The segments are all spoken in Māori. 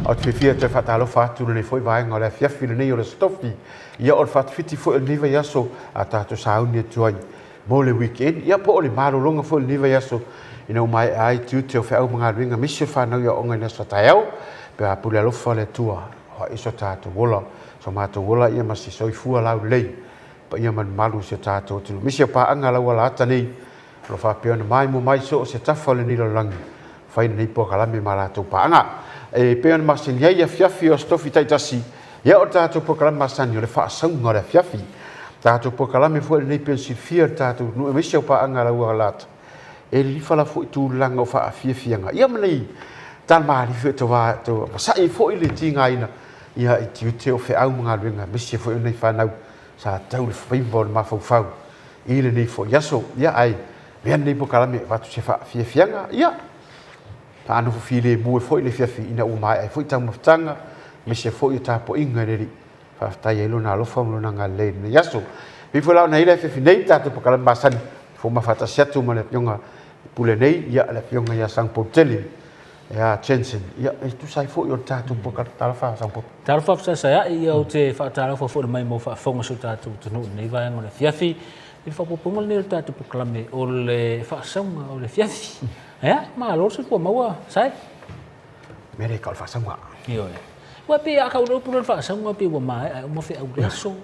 o te fia te whatalo whāturu nei foi vai ngā le fiafi nei o le stofi. Ia o le whatwhiti foi le niwa yaso a tātou sauni atuai. Mo le weekend, ia po o le marolonga foi le niwa yaso. Ina o mai ai tu te o whiau mga ringa misi o whanau ia onga ina sataiau. Pe a pule alofa le tua, hoa iso tātou wola. So mātou wola ia masi soifua lau lei. Pa ia man malu se tātou tulu. Misi o pāanga lau ala ata nei. Lo whapea na mai mo mai so o se tafa le nilo langi. Whaina nei po kalame ma rātou pāanga. E pea na masini ia fiafi o stofi taitasi. Ia o tātou po kalame masani o le whaasaunga o le fiafi. Tātou po kalame fua le nei pia sifia tātou. Nu e misi o pāanga lau ala ata. E li fala fo i tū langa o whaafiafianga. Ia manei. Tan maari fe to va to sa I fo ile tinga ina ia I tiu te o fe au mga ringa misi fo nei whanau sa tau le whaimbo ma fau fau ile nei fo yaso ia ai mea nei po kalame watu se fiafianga ia ta anu fo file mu fo ile fiafi ina o mai ai fo I tau maftanga misi fo I tapo inga reri fa tai elo na lo fam lo na ngale ne yaso mi fo la na ile fiafi nei ta po kalame masani fo ma fata siatu ma le pionga pule nei ia le pionga ia sang poteli ya Jensen ya itu sai fo yo tatu po tarfa sang po tarfa saya ia o te fa tarfa fo mai mo fa fonga so tatu tunu nei vai ngone fiafi il fa po pungol nei tatu po klame o le fa sanga o le fiafi ya ma lo se po maua sai mere ka fa sanga yo wa pe aka o po fa sanga pe wa mai mo fe au leso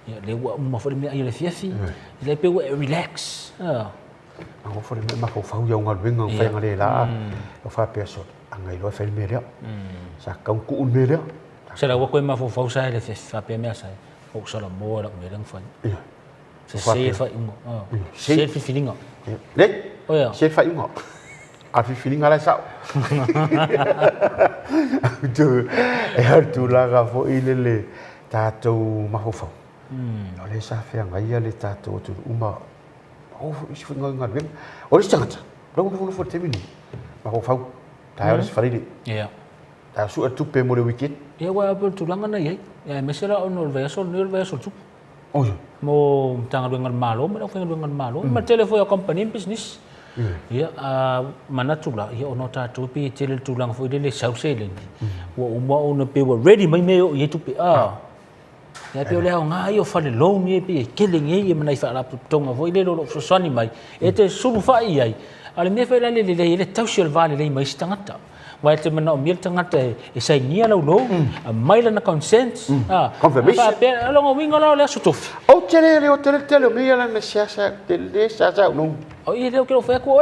ya le wa mo fo me le fiafi le pe relax Ang offer me ma fau yo ngal winga fa ngale la o fa peso angai lo fa me ria sa kang ku un me ria sa la wa ko ma fau sa le fa pe me sa o sa la mo la me lang fa sa se fa ingo se fi feeling le o ya se fa ingo a fi feeling ala sa tu tu la ga fo ile le tatou ma fau o le sa fe ngai le tatou tu uma oh is ngal wem o is jangat lo fo temini ma ko fau ta os faridi ya ta su tu pe mo le weekend ya wa per tulangan na yai ya mesera on nor verso tu oh mo tanga dengan malo mo fa dengan malo ma telefon ya company business ya mana tula ya ono ta tu pi tele tulang fo ile sauce le wa uma ono pe wa ready mai me ye tu pe ya pe ole nga yo fa le lo mi pe killing ye mana fa la tonga vo ile lo so sani mai e te sulu fa ai ale me fa le le tausial vale le mai stangata wa te mana o mil tangata e sai nia lo mai la na consent confirmation pe lo ngo winga lo le so tofi o tele mi la na sia tele sa no o ile o ke fa ko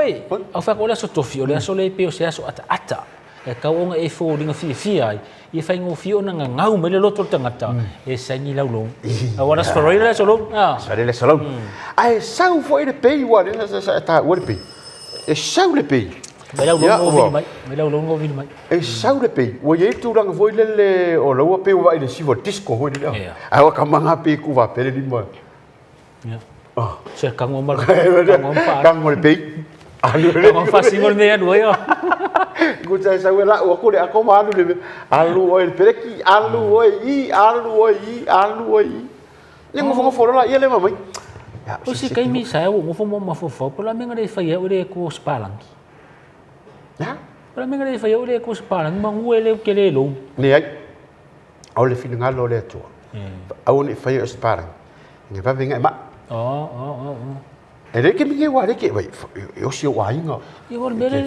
o fa ko le so tofi o le so le pe o sia so ata e kaunga e fo ringa fi ai e fai ngo fio na ngau me le loto tangata e sangi laulo awara sparoi so lo sare le solo ai sau fo ile pe wa le sa ta wa pe e sau le pe me laulo ngo vi mai e sau le pe wo ye tu ranga fo ile le o lo pe wa ile sivo disco ho ile ai wa kamanga pe ku va pe le mo ya se kango mar kango le pe kango fa singol me adu yo Guta sa wela o ko le ako malu le alu oi pereki alu oi ni mo fo fo la ile mamai ya o si kai mi sa mo fo mo fo pola me ngare fa ye o le ko spalang ya pola me ngare fa ye o le ko spalang ma ngue le ke le lo ni ai o le fina ngalo le to au ni fa ye spalang ni va venga ma ele ke mi wa le ke vai yo si wa inga yo le mere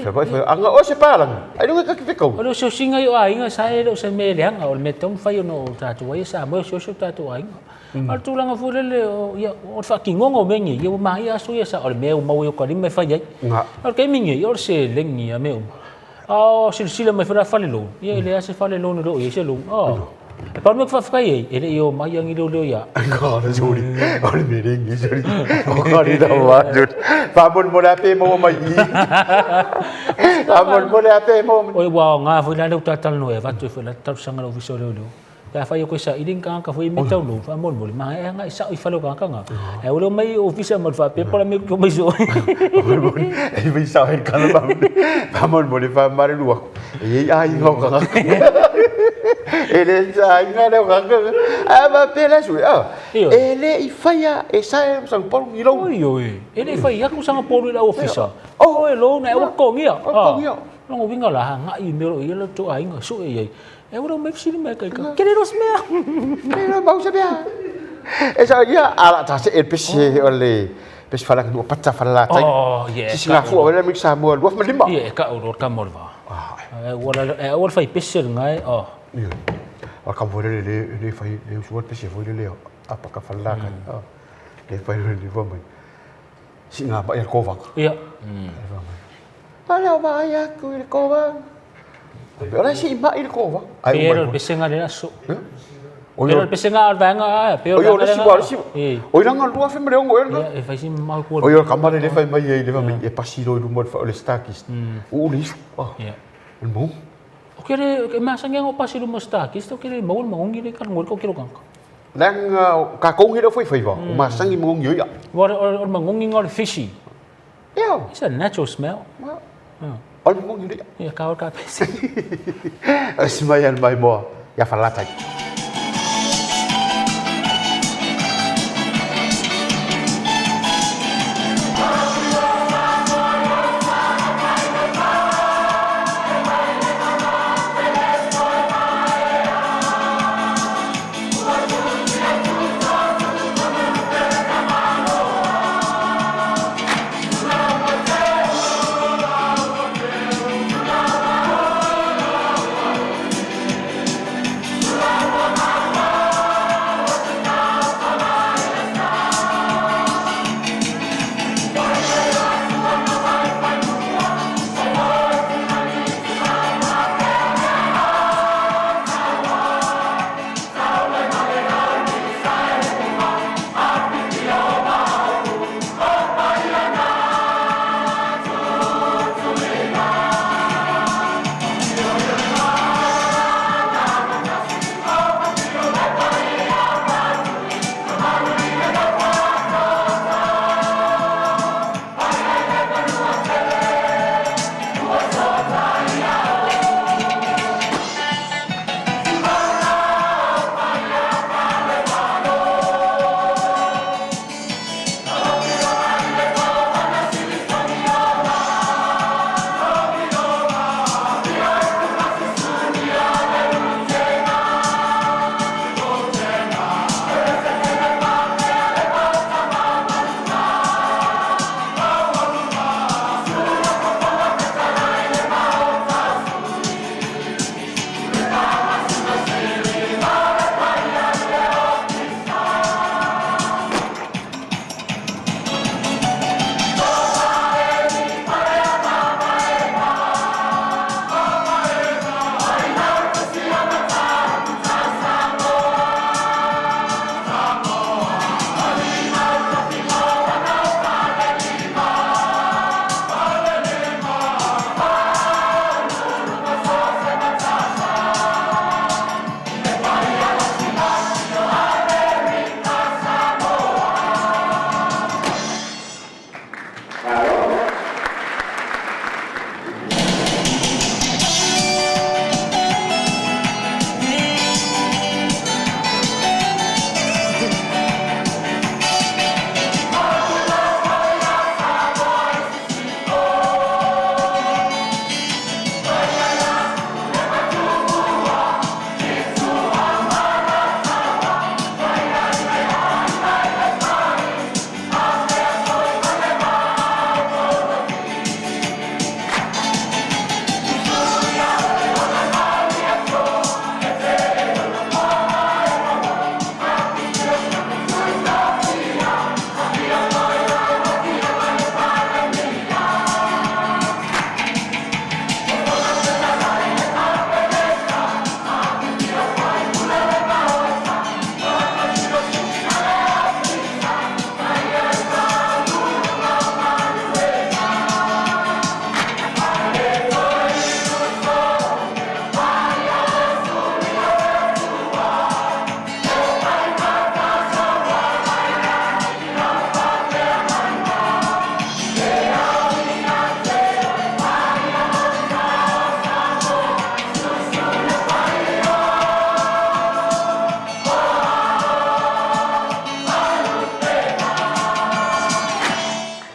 anga o se palang ai no ka ke ko o so singa yo inga sa ele o se me le anga o me tom fa yo no tatu wa sa mo so tatu inga al tu langa fu le ya o fa ki ngongo mengi yo ma ya so ya sa o me o mo yo ko li me fa ye al ke mingi yo se lengi ya me o silsila me fa fa le lo ye le se fa le lo no ye se lo pa me fa fa ye ele yo ma yang ilo lo ya ko le juri o le me ringi juri o ko ri da wa jut pa bon mo la pe mo mai pa bon mo la pe mo o wa nga fu la lo tatal no e va tu fu la tar sanga lo viso lo ya fa yo ko sa iding ka fu mi tau lo fa mon mo ma e nga sa i fa lo ka nga e o lo mai office mo fa pe pa me ko mai so e vi sa e ka ba pa mon mo le fa mare lu e ai ngo ka ele sa nga le ka ba pe la su ele i fa ya e sa sang pol ni lo ele fa ya ku sang pol la office e lo na e ko ngia lo winga la nga i me lo to ai nga so e ora mai fisi mai kai ka. Kere ros mea. Kere mau sabia. Esa ia ala tase el pese ole pes fala que pata fala tai. Oh, yeah. Si ngafu ole mix samo luaf malima. Iya, ka uror ka morva. Ora fai pese ngai. Oh. Iya. Al campo le fai le suot pese foi le apa ka fala kan. Le fai le vo mai. Si ngapa el kovang. Iya. Ala vai aku el kovang. Ora si ba el kovang. Pero pese ngai aso. Oi, Pero pese ngai vanga, pero. oi, si ba si. Oi langa lua fe mreong oi. Iya, fai si mau ko. Oi, kamare le fai mai le mai e pasiro do mod fa le stakis. O lis. Iya. En bom. O kere masa ngai pasi do mostakis, to kere mau mangongi le kan ngor ko kiro kan. Lang ka kong hiro foi foi ba. Ma sangi mong yo ya. Or mangongi ngor fishy. Ya. It's a natural smell. Ol mong yo ya. Ya ka ka pese. Asmayan mai mo. Ya falata.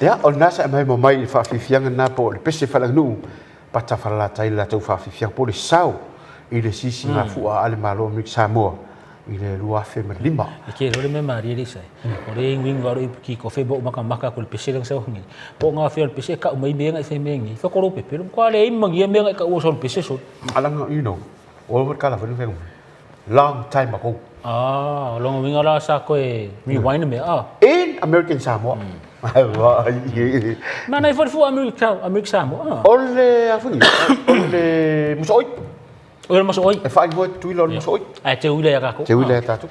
Ya, ona sa mai mai fa fifianga na po le pese fala nu pata fala tai la tau fa fifianga po le sau i le sisi ngā fua ale malo Amerika Samoa i le lua fe me lima. Ke role me mari le sai. O le wing waro ki ko fe bo maka ko le pese lang sa ngi. Po nga fe le pese ka mai me nga fe me ngi. Fa ko ro pe pero ko le mangi me nga ka o so pese so. Alang you know. O ka la fe long time ago. Long wing ala sa ko e rewind me In American Samoa. Mana fa fu Amerika Samoa. Ole afu ni. Ole musoi. Ole masoi. E fa mo tu lo musoi. Te ule ka ko. Te ule ta tu.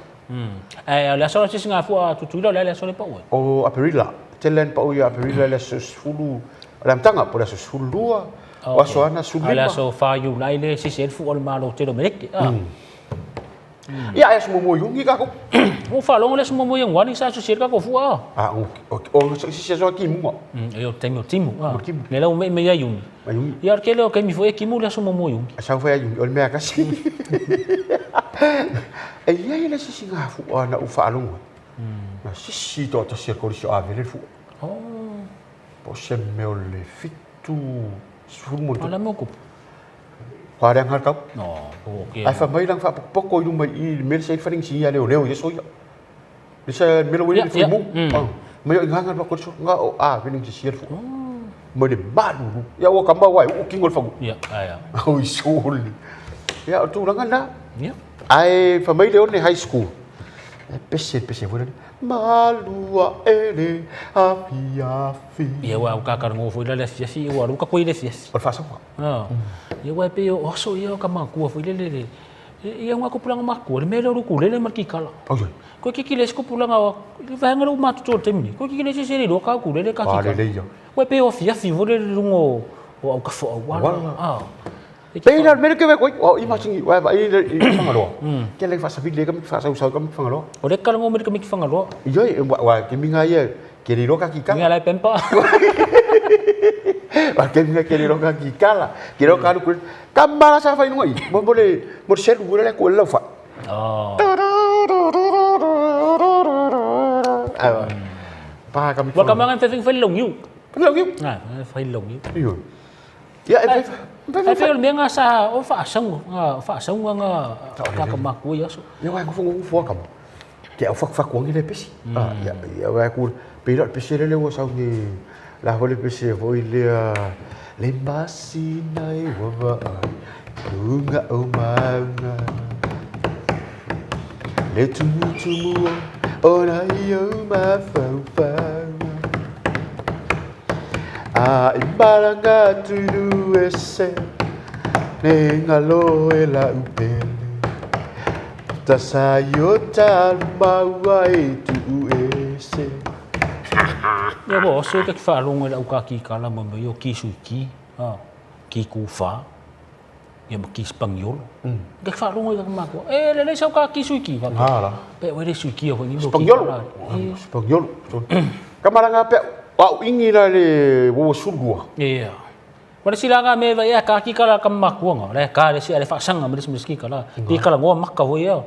La so si nga fu tu le so le pa o. O aperila. Telen pa o ya aperila le sulu. Lam tanga po le sulu. Wa so ana sulu. Ala so fa you lai le si se fu ol malo te do merek. Ya semua moyong ka ko. O fa long le semua moyong wani sa so ka ko fu o si se so ki mo. Eu tenho timu. Le la me ya yung. Ya ke le ke mi foi ki mu le semua moyong. Sa foi yung ol me ka si. E ia le si nga fu ana u fa long. Na si to se ko si ave le fu. Po se me o le fitu fu mo. Ala mo ko. Qua đang hát cốc. Okay. Ai phải mấy đang phạm bốc coi luôn mà mình sẽ phải gì à đều vậy số vậy. Đi xe mình lâu đi phải mu. Mấy anh ngang bốc coi số ngã cái này chỉ xe phụ. Mà để bạn luôn. Ya ô cầm bao vậy, ô kinh ngôn phòng. Ôi xôi. Ya tu đang ăn đó. Ai phải mấy đứa này high school. Pese vừa đấy. Malua ele afi. Ya wa ka ka ngo foi le fiasi wa ru ka koi le fiasi. Ol fa sama. Ya wa pe o so ya ka ma ku foi le. Ya nga ko pulang ma ku me ru ku le mar ki kala. Ko ki le ko pulang awa. Va nga ru ma tu tem ni. Ko ki le se ro ka ku le ka ki. Wa pe o fiasi vo le rungo o ka fo wa. Bây giờ mấy cái việc của imagine vậy vậy phăng rồi. Cái này phải biết lấy cái phải sâu sâu cái phăng rồi. O de kalau ngomong ke mik phăng rồi. Iya, wah cái mình ngay cái đi đó các kỳ cá. Ngai lai pempa. Wah cái đi đó các kỳ cá là cái đó cá được. Kamera sao phải nói? Một set vừa là của lâu phải. Ba cái. Wa kamangan phải lồng yu. Lồng yu. Phải lồng yu. Iya. Ya, Ai fel me nga sa o fa song nga ka ma ku ya so. Ya wa ku fu ka. Ke fa ku ngi le pesi. Ya wa ku pe lo pesi le wo sa ni la ho le pesi vo ile le basi nai wa va. Nga o ma nga. Le tu o na yo ma fa. Imbaranga tu ese nengalo ela upele tasayota mawai tu ese Ya bo so ke fa long la ka ki kala mo yo ki su ki ki ku fa ya mo ki spanyol ke fa long ka ma ko le sa ka ki su ki ba la pe we le su ki ho ni spanyol kamaranga pe Wow, ini lah le wo surgua. Iya. Pada silaga me va ya ka ki kala kam mak wong le ka le si ale fa sang am le ski kala. Di kala ngo mak ka ho ya.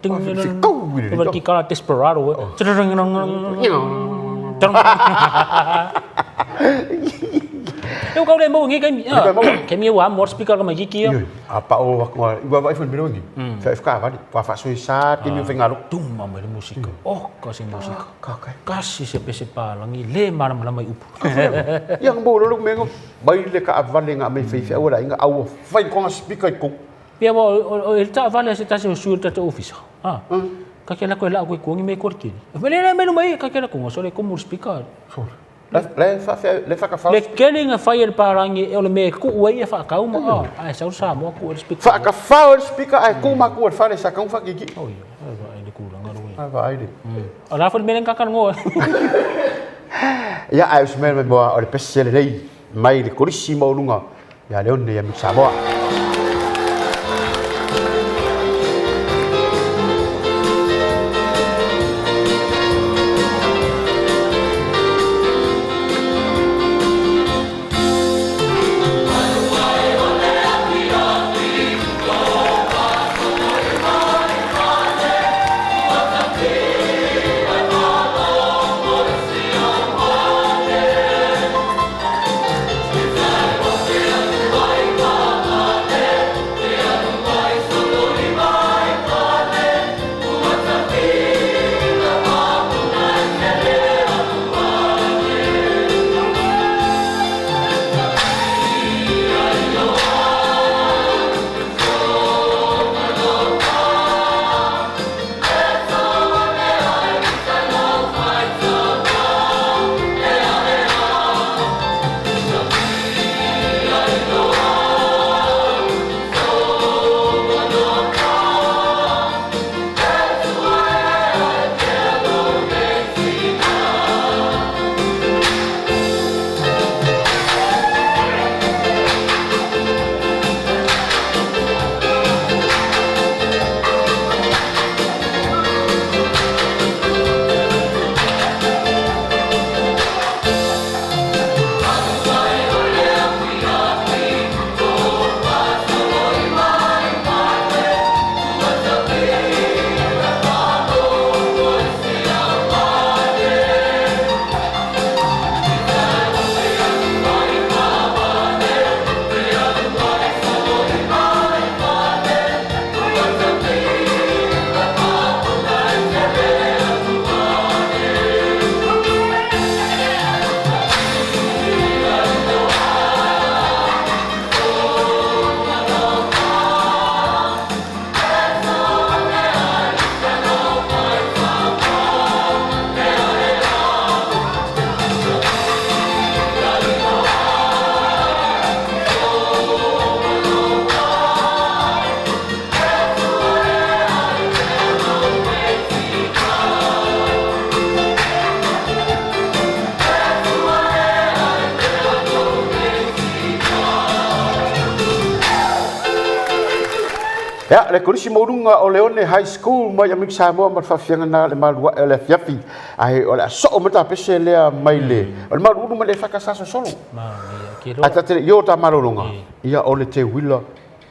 Ting ni ki kala desperado. Eu kau le mo ngi ke mi wa more speaker ka ma ki ki. Apa o wa iba iPhone biro ngi. FK va di wa fa suicide ki mi fengalu. Tum ma le musika. Ka sing musika. Kasi se pese pa langi le mar ma mai up. Yang bo lo mengo bai le ka avale nga me fe fe ora inga au fai ko speaker ko. Pia bo el ta vale se ta se su ta office. Ka ke la ko la ko ngi me korki. Vele le menu mai ka ke la ko so le ko mur speaker. Le fa ka fa. Le keling a fai el parangi e le me ku wai e fa ka uma. Ai sa sa mo ku el speaker. Fa ka fa el speaker ai ku ma ku fa le sa ka fa ki. Oh iya, ai le ku la ngaro. Ai va ai de. Ala fa melen ka kan ngo. Ya ai smel me bo o le pesele lei mai le corissimo lunga. Ya le onne ya mi saboa. Ya, le kulisi maurunga o Leone High School mai amik Samoa ma fafianga na le malua le fiafi. Ai o le so mata pese le mai le. O mauru ma le fakasa solo. Ma ki ro. Ata te yo ta malolonga. Ia o le te wila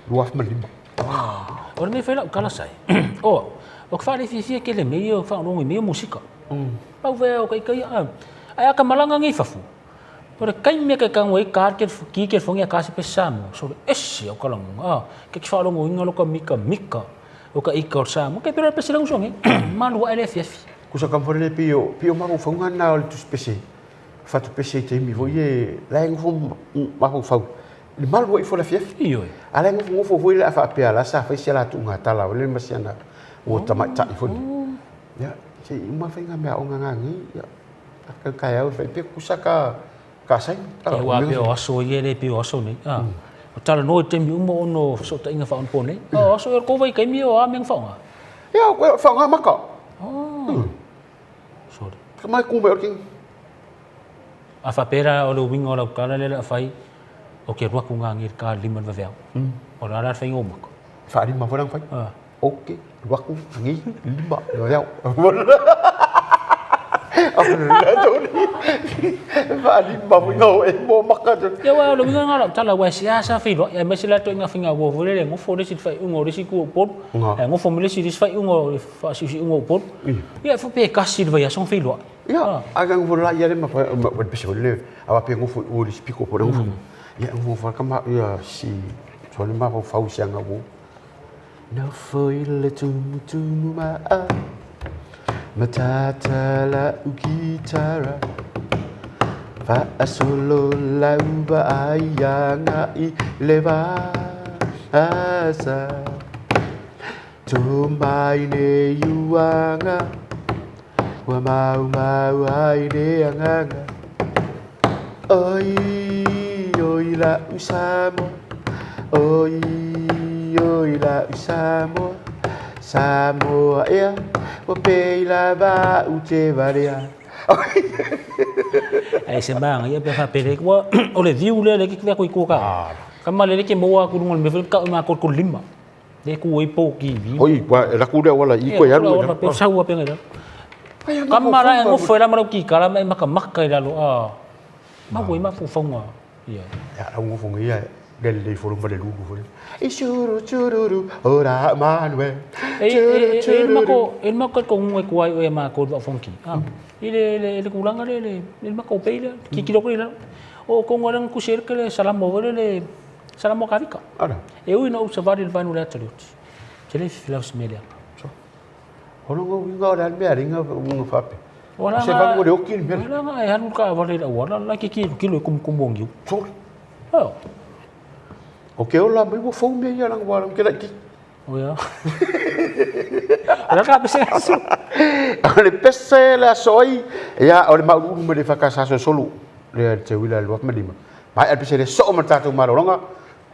luaf malima. O me fela kala sai. O ka fale fi ke le meio fa no meio musika. Pau ve o kai ai aka malanga ngai fafu. Ora kai me ka ngoi kar ki ke fongia ka se pesamo. So esse o kalang. Ke ki falo ngoi ngalo ka mika. O ka ikor samo. Ke pero pese lang songi. Malu ele fiafi. Kusa kampore pio maru fonga na o tu spese. Fatu pese te mi voye la ngfu maru fau. Le malu i fo la fiafi. Iyo. Ala ngfu fo voye la fa pe ala sa fa sela tu ngata la le masiana. O tama ta i fo. Ya, si uma fa nga o ngangi ya. Ka kaya o fa pe kusaka kasai ke wa pe o so ye le pe o so ni o tala no te mi mo no so ta inga fa on pone o so ko vai kai mi o a meng fa nga ya ko fa nga maka so kama ku me orking a fa pera o lo wingo la kala le fai o ke ro ku nga ngir ka liman va veo o la fa ngo maka fa di ma fa fai okay ro ku ngi lima lo ya Vadi babuingo mo makado. Ya wa lo minga ngala tala wa siasa fi lo ya mesila to nga finga wo vole ngo fo desi fai ungo desi ku pot. Ngo fo mele si desi fai ungo fa si ungo pot. Ya fo pe kasi va ya son fi lo. Ya agang vola ya le ma wa bisi le awa pe ngo fo o desi piko po ngo. Ya ngo fo kama ya si so le ma fa usianga wo. No foi le tu ma Matata la gitara Fa solo la uba ayanga I leva asa Tumai ne yuanga Wa mau ai ne anganga Oi la usamo Oi la usamo Samoa ea o pe la va uche varia ai se bang ya pe fa pere ko o le viu le ki ko ko ka kama le ke mo ku ngol me ka ma ko lima le ku i po ki vi oi wa la ku de wala i ko ya lu na pe sa wa pe ngada kama ra ngo foi la ma ki kala ma ka makka la lo ma ko ma fu fonga ya ngo fonga ya del dei forum va de lu fu I churu ora manwe el ma ko ngwe ko ai ma ko va fonki ile kulanga le ma ko peile ki kilo ko ile o ko ngorang ku cerca le salamo le salamo kavika ara eu ina observar il vanu la talut cele filas media so hono ngo winga dal me ringa ngo fape wala se va ngo de okil me wala nga ai hanu ka va le wala la ki kilo kum bongiu so oh okay ola mai wo fo me ya lang wala ke la ki oh ya ala ka pese le pese la soi ya o le mau me de fakasa solo le te wila lo ma dima mai al pese le so ma tatu maronga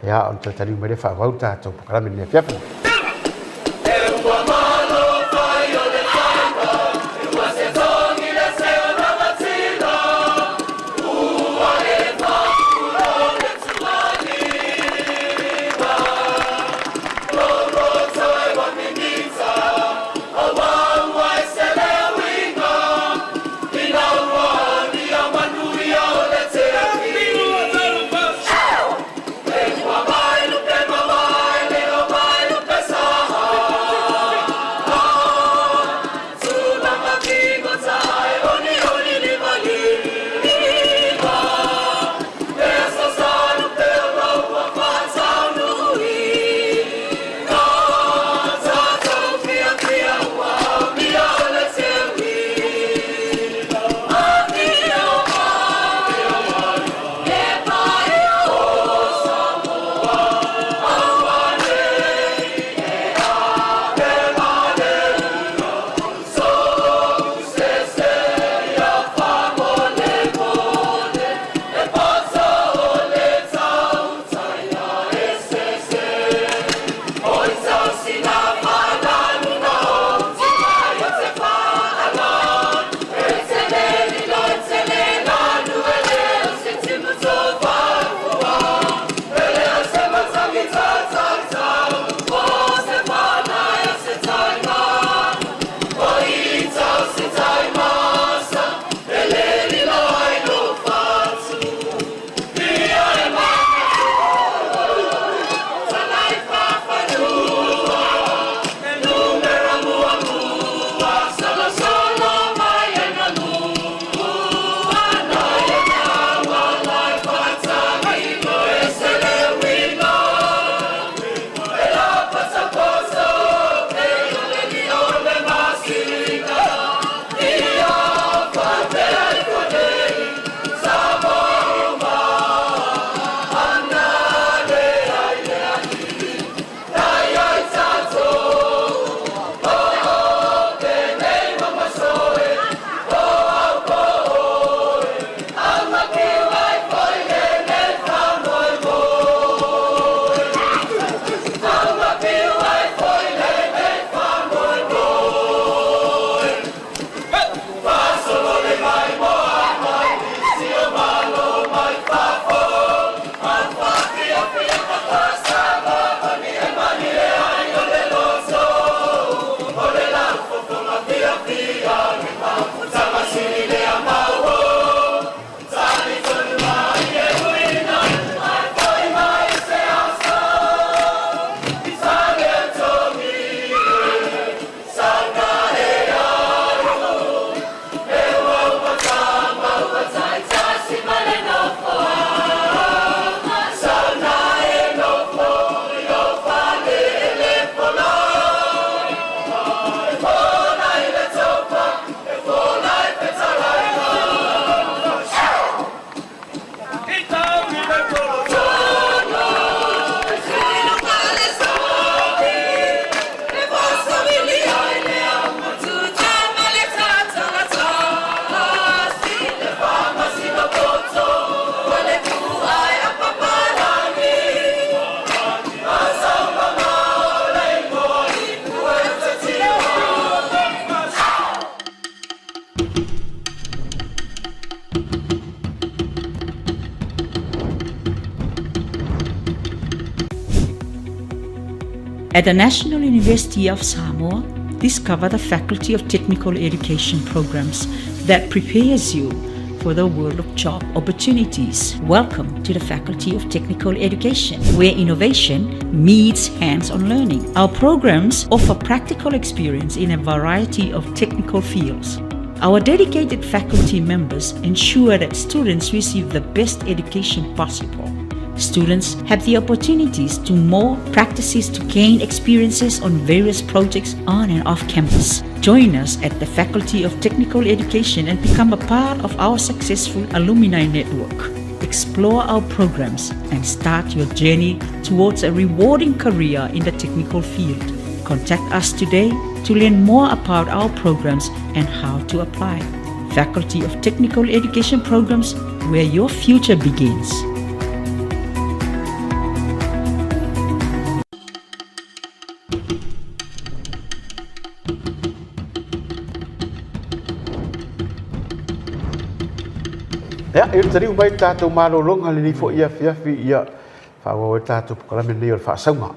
ya on tali me de fa va ta to kala me ne fiafa At the National University of Samoa, discover the Faculty of Technical Education programs that prepares you for the world of job opportunities. Welcome to the Faculty of Technical Education, where innovation meets hands-on learning. Our programs offer practical experience in a variety of technical fields. Our dedicated faculty members ensure that students receive the best education possible. Students have the opportunities to more practices to gain experiences on various projects on and off campus. Join us at the Faculty of Technical Education and become a part of our successful alumni network. Explore our programs and start your journey towards a rewarding career in the technical field. Contact us today to learn more about our programs and how to apply. Faculty of Technical Education programs, where your future begins. Ya, itu tadi umai tato malolong hal ini fo ia ya fawo tato kalau menir fa sama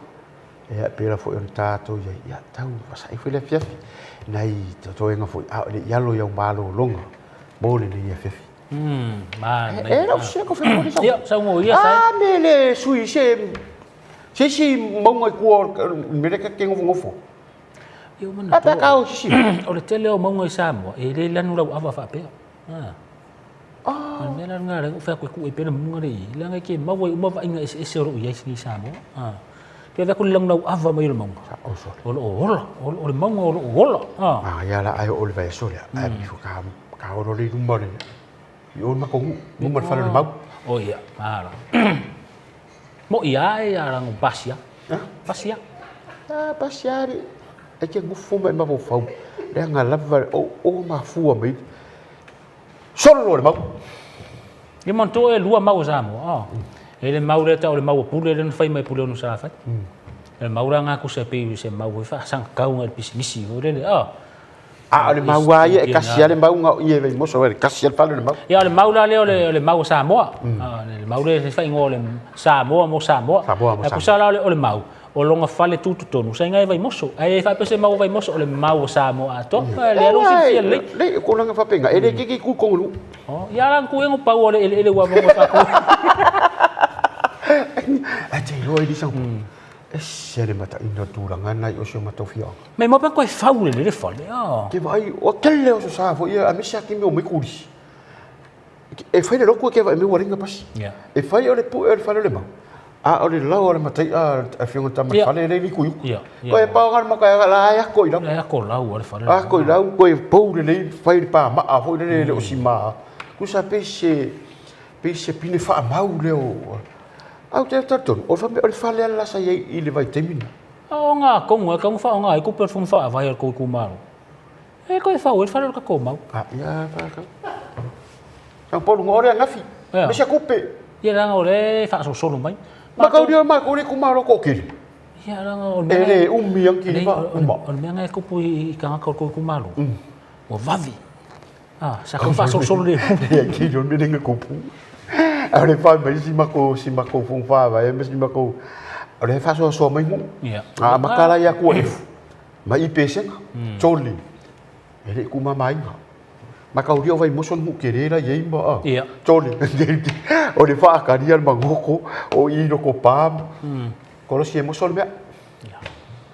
ya pela fo on tato ya tahu pas ai fila fia nai to yang fo ya lo yang malolong boleh ni ya fia Man. Não sei como foi isso. Ya, sa mo ya Ah, mele sui se mong ai kuor mereka kengo ngofo. Yo man. Apa kau sisi? Ora tele o mo ngai Samoa, e le lanu lau ava fa pe. Ah. Me la nga la fa ku e pe na mo ngai. La nga ke ma wai uma va inga e se ro ya sini Samoa. Ah. Ke va ku lang lau ava mai mo. Oh sorry. O mo o. Ah, ya la ai o le vai solia. Ai mi fu ka o ro le rumba le. Yo ma ko mo ma fa le mau. Oh iya, mara. Mo iya e arang pasia. Pasia. Ah, pasiari. É que ngufu mai ma fo. Le nga lava o ma fu mai. Solo le mau. Ye mon to e lua mau Samoa. Ele mau le ta o le mau pule le fai mai pule no sa fa. Le mau ranga ku se pe se mau fa sang kau ngal bisnisi o le Ah, le mau ai e kasia le mau nga ie vai mo so le kasia fa le mau. Ya le mau la le mau Samoa. Le mau le fai ngo le Samoa mo Samoa. E ku sala le mau. O longa fale tutu tonu sai ngai vai moso ai fa pese mau vai moso o le mau Samoa to le alo si fiel le ko langa fa penga ele ki ku ko lu oh ya lan ku ngo pau le wa mo fa ku a te lo di sang e se le mata ina turanga nai o so mata fia me mo pa ko fa le fale ke vai o tele o so sa fo ia a misa ki me o me kuri e fai le loko ke vai me waringa pas ya e fai o le pu e fa le mau a o le lau o le matai a fiunga tama fale le liku ya ko e pao ngar maka la ya ko ila ya ko lau o le fale a ko ila ko e pou le fai pa ma a fo le o si ma ku sa pese pine fa mau le o au te taton o fa o le fale la sa i le vai temina o nga ko fa nga ku per fun fa vai ko ku malo e ko fa o fale ka ko mau a ya fa ka sang polu ngore ngafi me sa kupe ya ranga o le fa so solo mai ma kau dia ma ko le ku malo ko kiri ya ranga o ele umi yang kiri ba o me nga ko pui ka ko ku malo o vavi sa ko fa so solo le ya ki don me denga kupu ale fa mai si ma ko fun fa ba e me si ma ko ale fa so mai mu ya makala ya ku if ma i pesen choli ele ku ma mai ma kau dia vai moson mu kerera ye ma Iya. choli o le fa ka dia ma ngoko o i no ko pam ko lo si moson me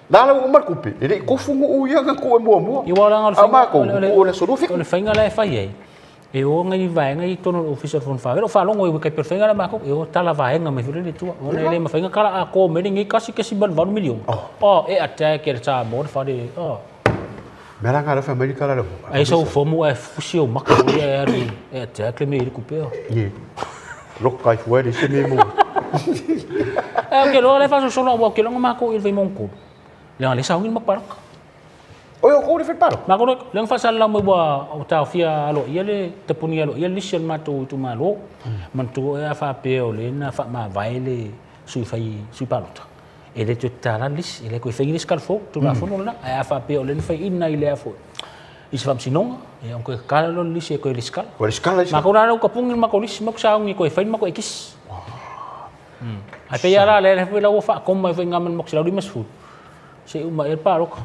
dala o mar kupe ele ko fungu u ya ko mo i wala ngal ma ko o le solo fik o le fainga le fa ye e o ngai vai ngai tono officer fon fa o fa longo e kai perfenga la ma ko e o tala vai nga me fure le tua o le ma fainga kala a ko me ngai kasi ban 1 million e attack e sa mo fa de Mera ngara fa America la. Ai so fomo e fusio maka e ari e attack le me i ku pe Ye. Lokai fuere de se mesmo. ke lo le fa so solo o ke lo ma ko il vai monko le sa ngin ma parak Oyo ko de fet paro. ma ko le fa sala mo ba o ta fia alo ia le te puni alo ia le sel ma tu malo man tu e fa pe o le na fa ma vai le sui fai sui palota e le tu tala lis e le ko fai lis calfo tu la fono la e fa pe o le fai ina ile fo i se fam sinonga e on ko kala lo lis e ko lis kala Ko skala ma ko ra ko pungil ma ko lis ma ko sa ngi ko fai ma ko ekis ai pe ya la le fa la fa ko ma fai ngamen mo sila di mas fu Se uma el parok.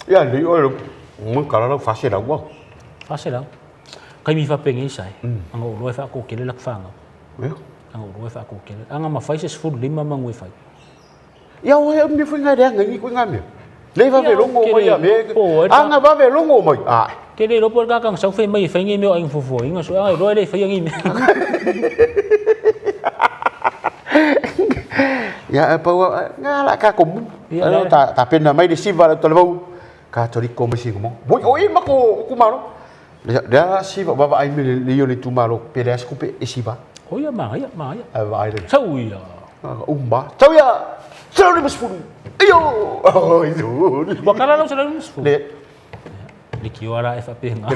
Ya, li oi mun kala fase da wa. Fase lang. Kay mi fa pengi sai. Ang ulo fa ko kile lak fanga. Ya. Ang ulo fa ko kile. Ang ma fa is full lima mang wi fa. Ya wa mi fu ngai dang ngi ku ngam. Le va ve longo mo ya me. Oh, Anga va ve longo mo. Ah. Kile lo por ka kang sau fe mai fa ngi me ang fu fu. Inga so ai roi le fa ngi me. Ya apa ngala ka kum. Ta pen na mai di siva to le ka tori ko mesi ngomong. Boy oi mako ku malo. Dia siva baba ai me le yo le tu malo pedas ku pe siva. Oh ya ma ya. Ai le. Sau ya. Umba. Ciao ya. Ciao ni mesfun. Ayo. Oh itu. Bakala lo selalu mesfu. Le. Likiwara fa pe nga.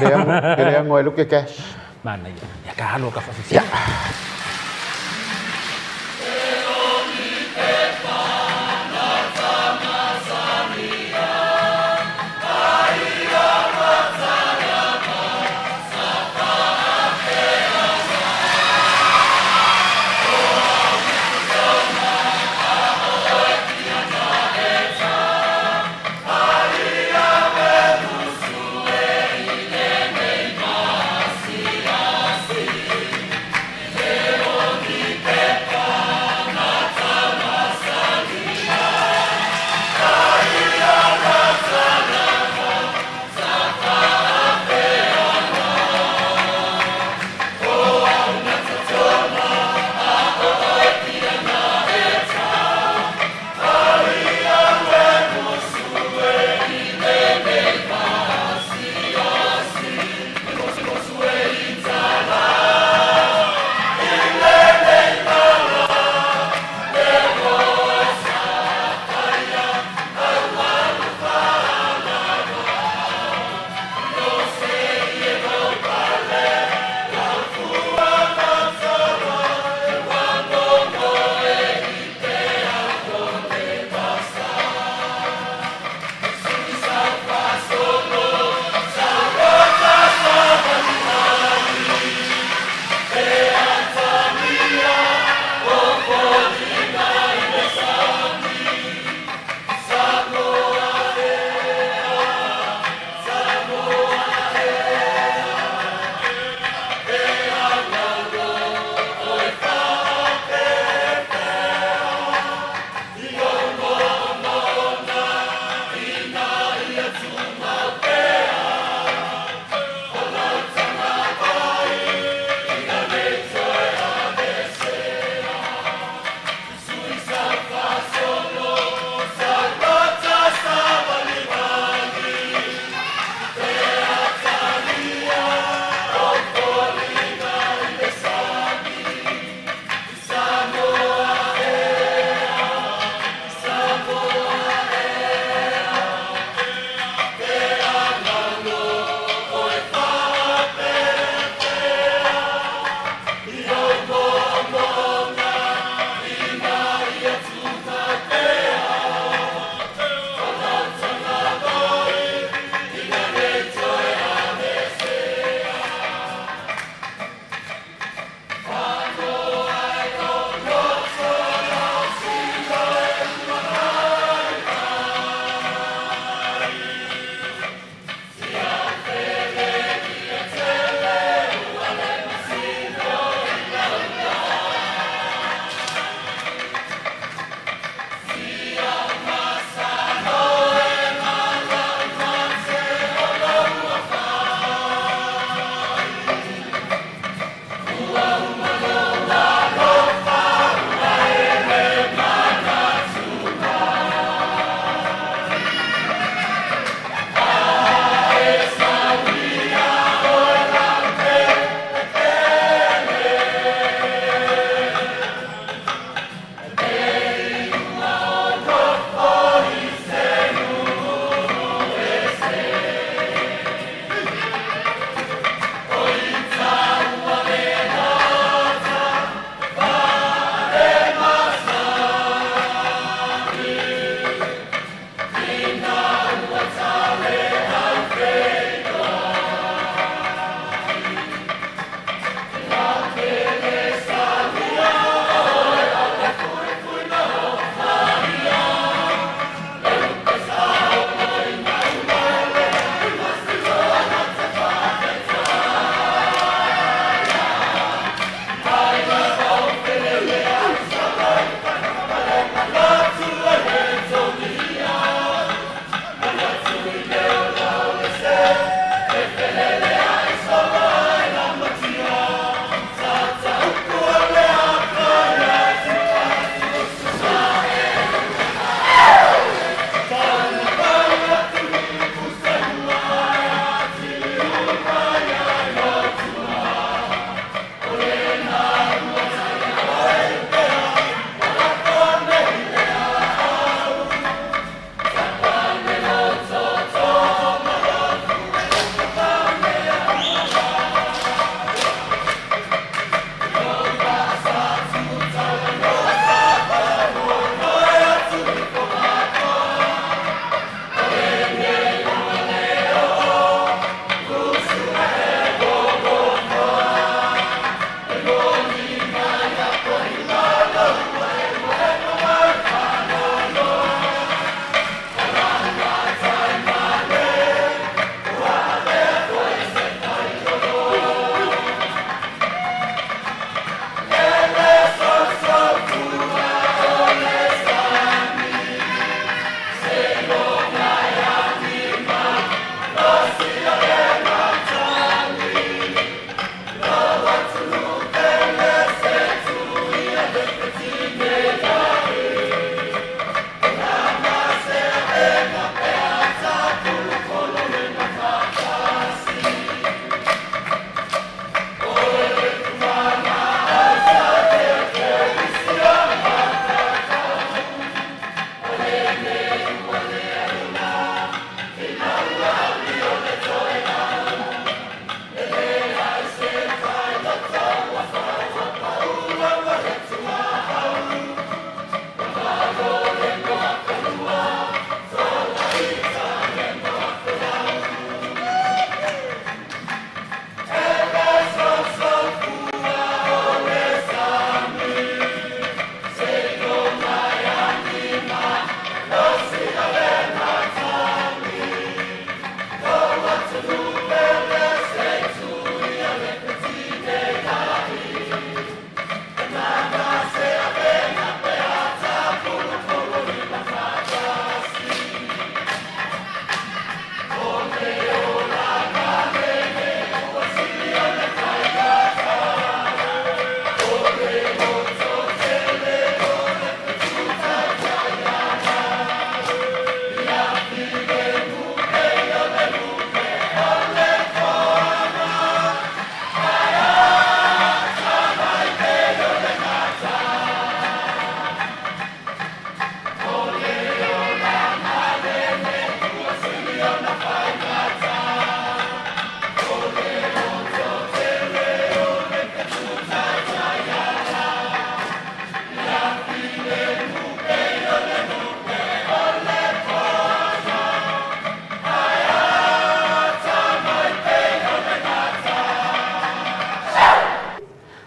Kere ngoi lu ke cash. Mana ya. Ya ka lo ka fa. Ya. Yeah.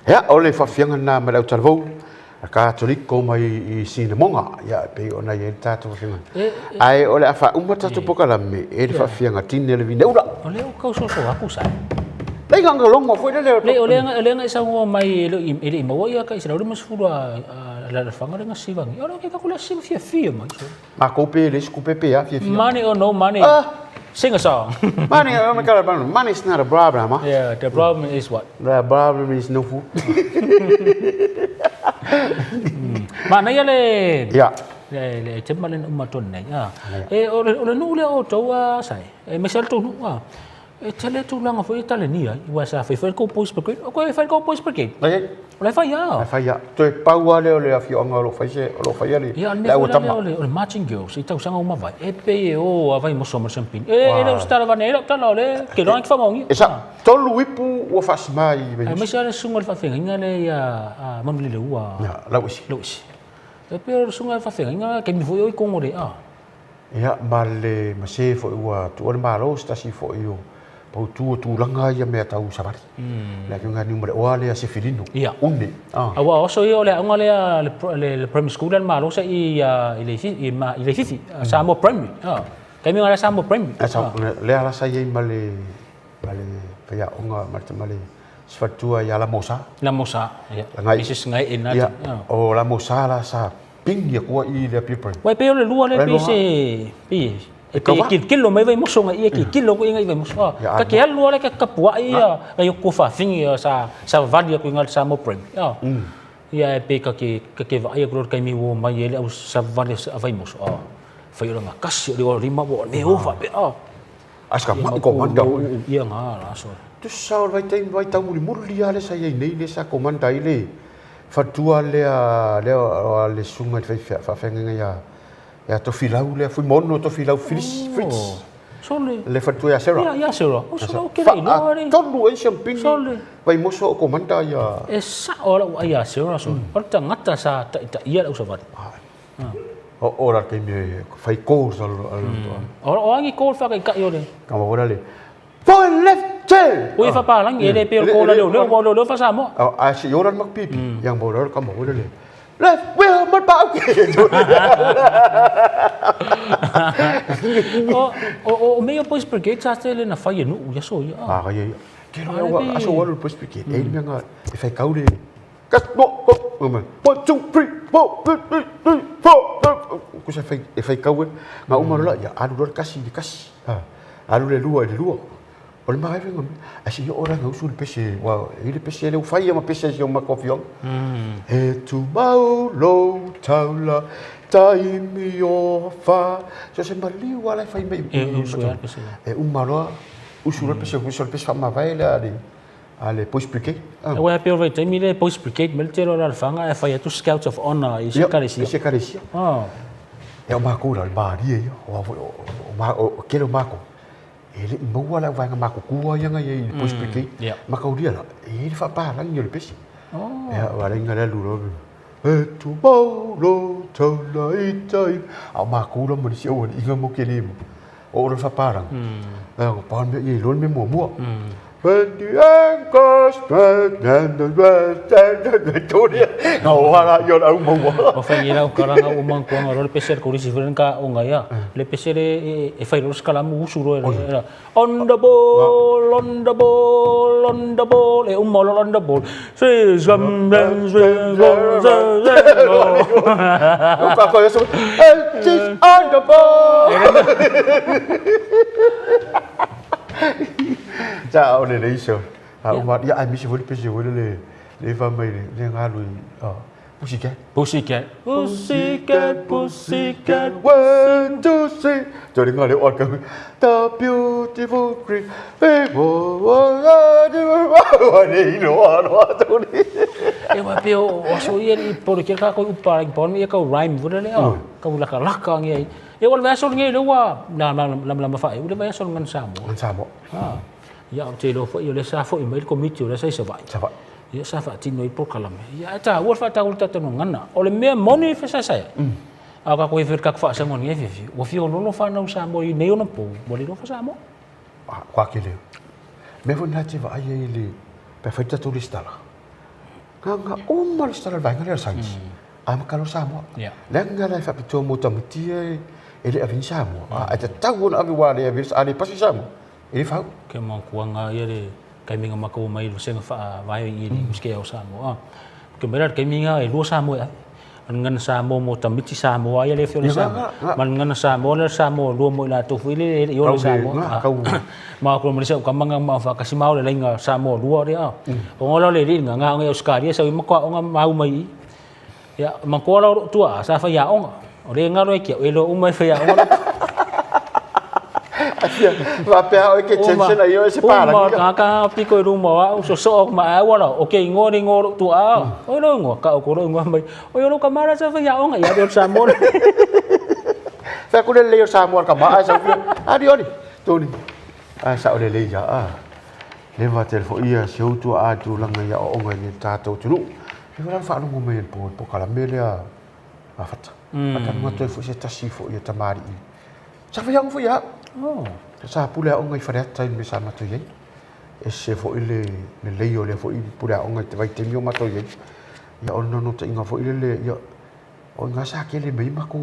Ya, ole whawhianga nā me lau taravou. A kātoliko mai I Sinamonga. Ia, pe ona I tātou whawhianga. Ai, ole a wha tātou pokalame. E le whawhianga tine le vineura. Ole o kau soso aku sai. Lei nganga longa foi leo. Le ole nga isa ngo mai ele mawa ia ka isa le mas fura la fanga nga sivangi. Ora ke ka kula sim fia mai. Ma ko pe le sku pe a fia. Money or no money. Sing a song. Money is not a problem, huh? Yeah, the problem is what? The problem is no food. Mana ya le. Ya. Le temalen umaton nei. Ole no le o toa sai. Mesal tu no. Tele tu lang foi tale ni wa sa foi ko post per o ko foi ko post per ke. Ole fa ya. Fa ya. Tu paua le ole afio nga lo fai se lo fai ali. La o tama. Ole matching girls. I tau sanga uma vai. E pe o avai mo somer champin. Ele o stara va nela tala ole ke ron fa mongi. Esa tolu ipu o fas mai. Me sa le sungal fa fenga ngale ya mon le ua. Ya, lausi. E pe sungal fa fenga nga ke mi foi o kongore Ya, male mase fo ua tu ole malo stasi fo io. Pau tu langa ia me tau sabari. La que ngani mo ole se filino. Unne. Awa oso ia ole ngale le primary school dan malo sa ile fifi Samo primary. Kami ngala Samo primary. Asa le ala sa ia male paya onga male sfatua ya la mosa. La mosa. Ya. Mrs ngai ena. Ya. O la mosa la sa ping ya ko I le people. Wai pe ole lua le pi kilo mai vai mosonga ia kilo ko ingai vai mosonga ka ke alu le ka kapua ia ai ko fa fingi sa valia ko ingal Samo prem ia pe ka ke vai ko ka mi wo mai ele au sa valia vai mosonga fai ora kasi le rima bo me o fa pe aska ma ko manda ia nga la so tu sa vai tau muri ale sa ia nei le sa komanda ile fatua le sunga fa fenga ya to filau le fui mono to filau fritz sole le fatua ya sera ya sera o so ke le no re tolu e champin vai moso komanda ya sa ora ya sera so orta ngata sa ta ia la usavat ora ke me fai course o angi call fa ka yo le kama ora le for left tail oi fa pa lang ele pe ko la lo fa Samo a si yoran magpipi yang borar kama ora le left wheel mất bão meio pois porque já tele na faia no já sou ya cái que lo a so lo pois porque ele me nga fai cau de cắt bộ mà 1 2 3 4 ku sa fai cau nga uma lo ya adu kasi adu le lua Oleh mai vengo asi orang ngau sul pese wa ile pese le fai ma pese yo ma kofiong e tu mau lo taula tai mi o fa so se mali wala fai mai umaro usul pese ma vai ale pois expliquer wa pe vai tai mi le pois expliquer mel tero la fanga fai tu scouts of honor ise carecia e o makura al bari o quero mako ele mau la vai ngama ku yang ai pois expliquer makau dia la ele fa pa lang yo le pesi ya wala ngala lu tu mau lo taulai tai a maku lo mo si o inga mo kele o lo fa parang o pan me i lo me mo when the anchors stand and the west and the toria no wala yo la mo o fa ira o kala nga umang ko nga lo peser ko si ka o nga ya le peser e fa ro skala mo usuro era on the ball e un molo on the ball si sam o pa ko eso on the ball Ciao le iso. Umat ya ai misi voli pesi voli le fa mai le ngalu pussycat 1 2 3 cho đến ngồi để ôn cái the beautiful green đi nó tôi đi e wa peo so ye por que ka ko upar pon ye ka rhyme vole le ka laka ngi e wal version ngi le wa lam fa e le version ngan Samo ya te lo fo yo le sa fo i mai ko mit yo le sai sa vai ya sa fa tin noi por kalam ya ta wo fa ta ulta tano ngana o le me moni fa sa aka ko ver ka fa sa ngon ye fi wo fi lo fa na Samo i ne ona po boli lo fa Samo kwa kile me vo na te va ai le perfecta turista la nga umar stara vai nga sais am kalau Samoa lenga la fa pito mo tamitia ele avin Samoa ata tau na aviwale avis ali pasi Samoa ele fa ke mo kuanga ile kai minga mako mai lu senga fa vai ini muske au Samoa ke berat kai minga e lu Samoa ngan Samoa mo tamiti Samoa ile fio Samoa man ngan Samoa lu mo la tu fili yo Samoa ma ko Malaysia ka manga ma fa kasi mau le nga Samoa lu dia o lo le ri nga nga Australia sa mo ko nga mau mai ya mangko lo tua sa fa ya ong o le nga ro ke elo umai fa ya ong asia va pe o ke tension ayo se para ka ka piko ru mo wa so ma wa lo okay ngori tua o lo ngo ka ko lo ngo mai o lo ka mara sa fa ya ong ya do Samoa fa ko le Samoa ka ma sa adi toni sa o le ya le va telefo ia se o tu a tu langa ya o nga ni tato tu e va fa no mo po kala melia a fata ata mo to fo se tasifo ia tamari sa fa yang fo ya sa pula o nga fa ta me sa ma to ye e se fo ile le leio le fo i pula o nga te vai te mi o ma to ye ya o no te nga fo ile le ya o nga sa ke le mai ma ko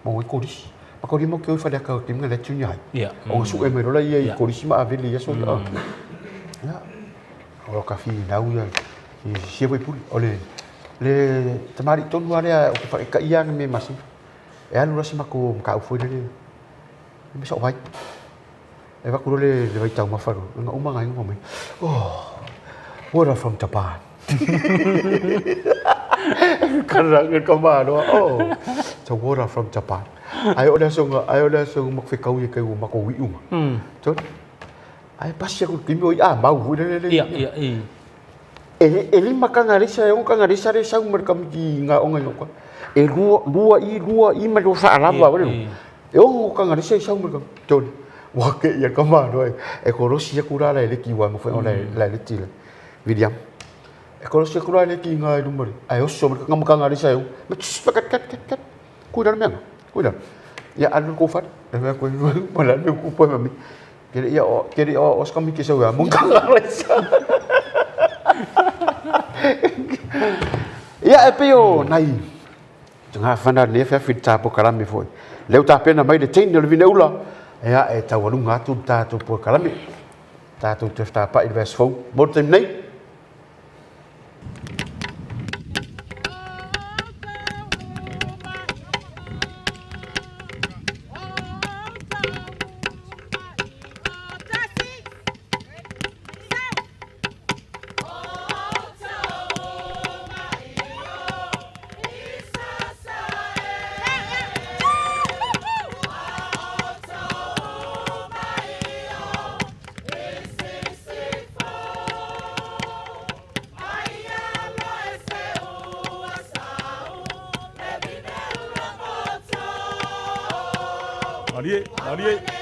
mo ko ri ma ko ri mo ke o fa le ka ke nga le tu nya o su e me ro la ye ko ri ma aveli ya so ya o ka fi na u ya si voi puli ole le tamari tonu ale o fa ka ia me masi e alu rasi mako ka u foi le me so vai e va ku le vai tau mafaru nga uma ngai ngome water from Japan karang ko ma no so water from Japan ayo da so mak fe kau ye kai mako wi so ai pasi aku kimi mau le iya ele makangarisa yung kangarisa re sa merkam ki nga onga yo e lua i ma do sa araba ba yo kangarisa sa merkam ton wa ke ya kama no e ko rosia kura la le ki wa mo fe la le tila vidiam e ko rosia kura le ki nga do mari ayo so merkam kangarisa yo kat cuidar mesmo cuidar ya anu ko fat da ko mala me ku po mami kiri os kami ki sa wa mo kangarisa ia e peo nai tanga fana ne fa fita po kalame foi leu ta pena mai de tin de vineula ia e ta walu ngatu ta to po kalame ta to te sta pa invest fo mo tem nei Marie.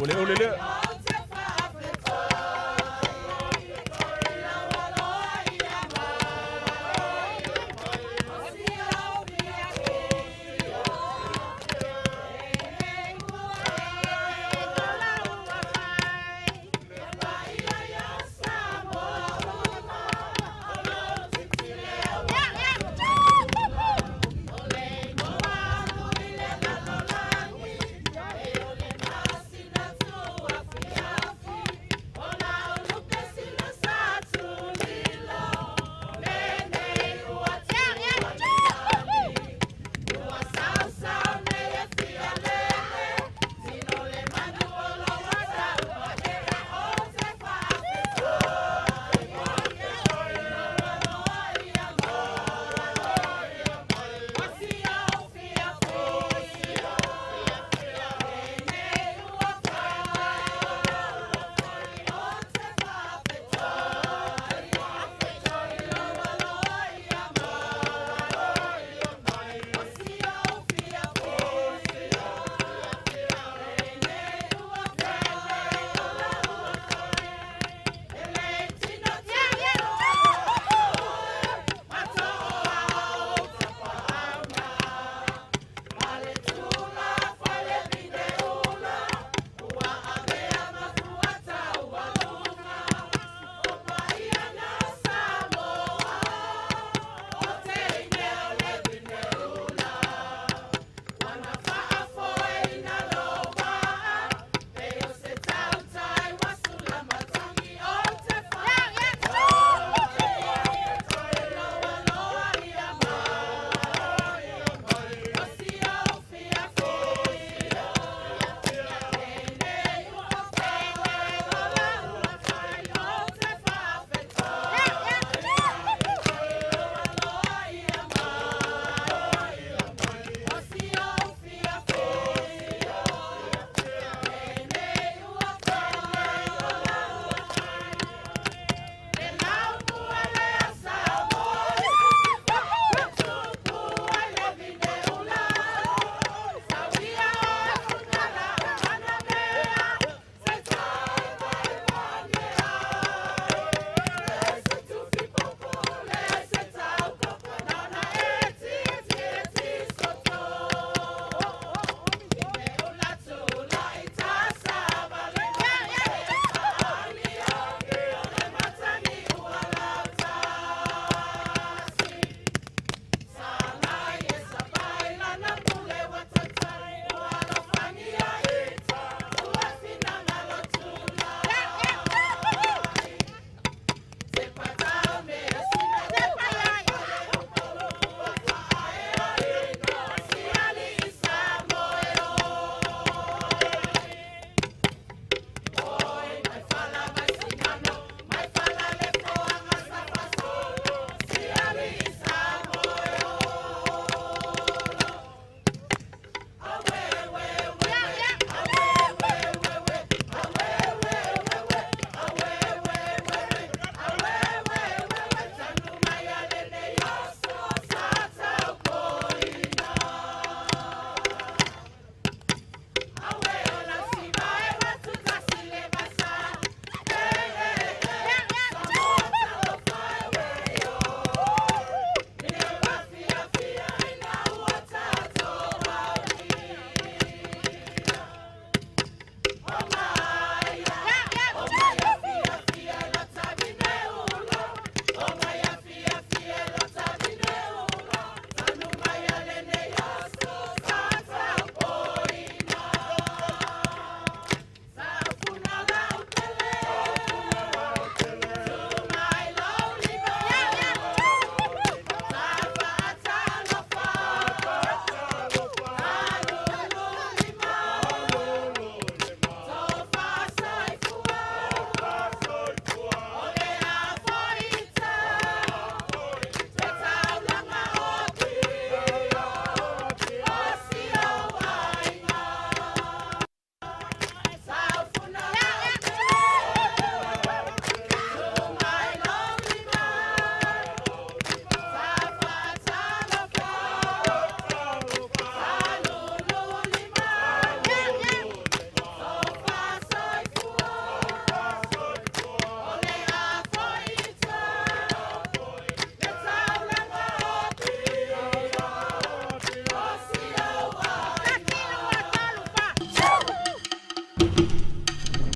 Ole ole le.